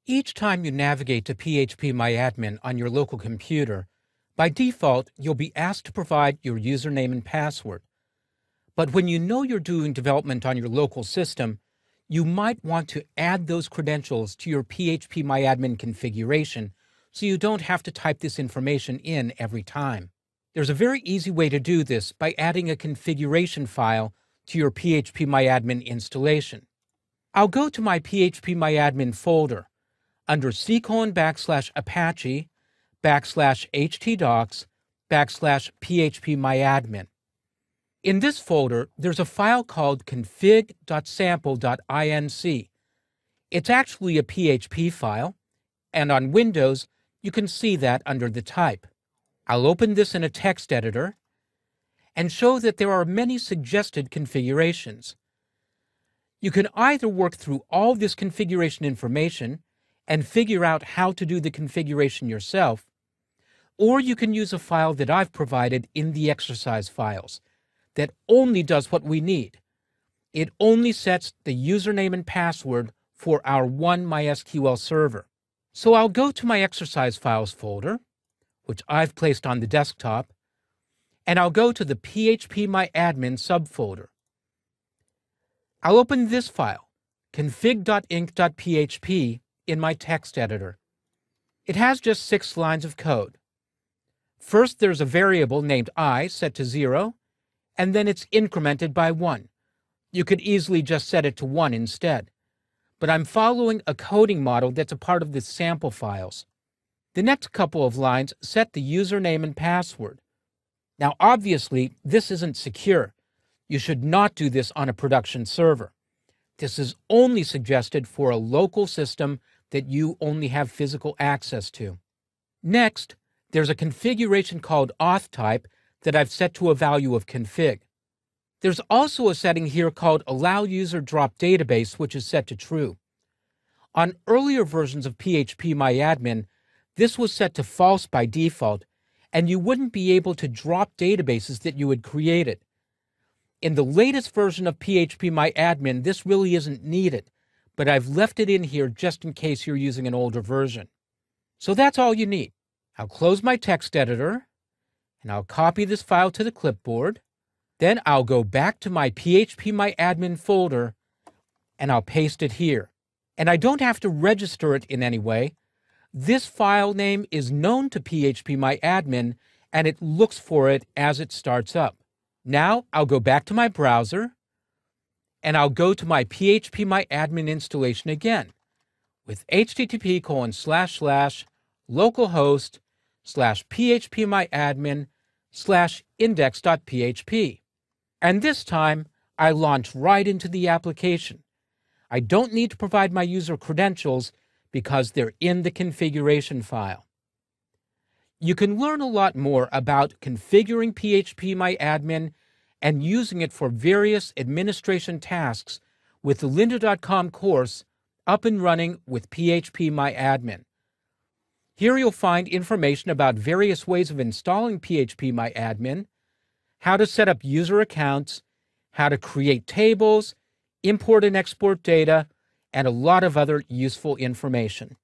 Each time you navigate to phpMyAdmin on your local computer, by default, you'll be asked to provide your username and password. But when you know you're doing development on your local system, you might want to add those credentials to your phpMyAdmin configuration so you don't have to type this information in every time. There's a very easy way to do this by adding a configuration file to your phpMyAdmin installation. I'll go to my phpMyAdmin folder under c:/Apache/htdocs/phpMyAdmin. In this folder, there's a file called config.sample.inc. It's actually a PHP file, and on Windows, you can see that under the type. I'll open this in a text editor and show that there are many suggested configurations. You can either work through all this configuration information and figure out how to do the configuration yourself, or you can use a file that I've provided in the exercise files that only does what we need. It only sets the username and password for our one MySQL server. So I'll go to my exercise files folder, which I've placed on the desktop, and I'll go to the phpMyAdmin subfolder. I'll open this file, config.inc.php, in my text editor. It has just 6 lines of code. First, there's a variable named I set to 0, and then it's incremented by 1. You could easily just set it to 1 instead, but I'm following a coding model that's a part of the sample files. The next couple of lines set the username and password. Now, obviously, this isn't secure. You should not do this on a production server. This is only suggested for a local system that you only have physical access to. Next, there's a configuration called auth type that I've set to a value of config. There's also a setting here called allow user drop database, which is set to true. On earlier versions of phpMyAdmin, this was set to false by default, and you wouldn't be able to drop databases that you had created. In the latest version of phpMyAdmin, this really isn't needed, but I've left it in here just in case you're using an older version. So that's all you need. I'll close my text editor, and I'll copy this file to the clipboard. Then I'll go back to my phpMyAdmin folder, and I'll paste it here. And I don't have to register it in any way. This file name is known to phpMyAdmin, and it looks for it as it starts up. Now I'll go back to my browser, and I'll go to my phpMyAdmin installation again with http://localhost/phpMyAdmin/index.php. And this time, I launch right into the application. I don't need to provide my user credentials because they're in the configuration file. You can learn a lot more about configuring phpMyAdmin and using it for various administration tasks with the lynda.com course Up and Running with phpMyAdmin. Here you'll find information about various ways of installing phpMyAdmin, how to set up user accounts, how to create tables, import and export data, and a lot of other useful information.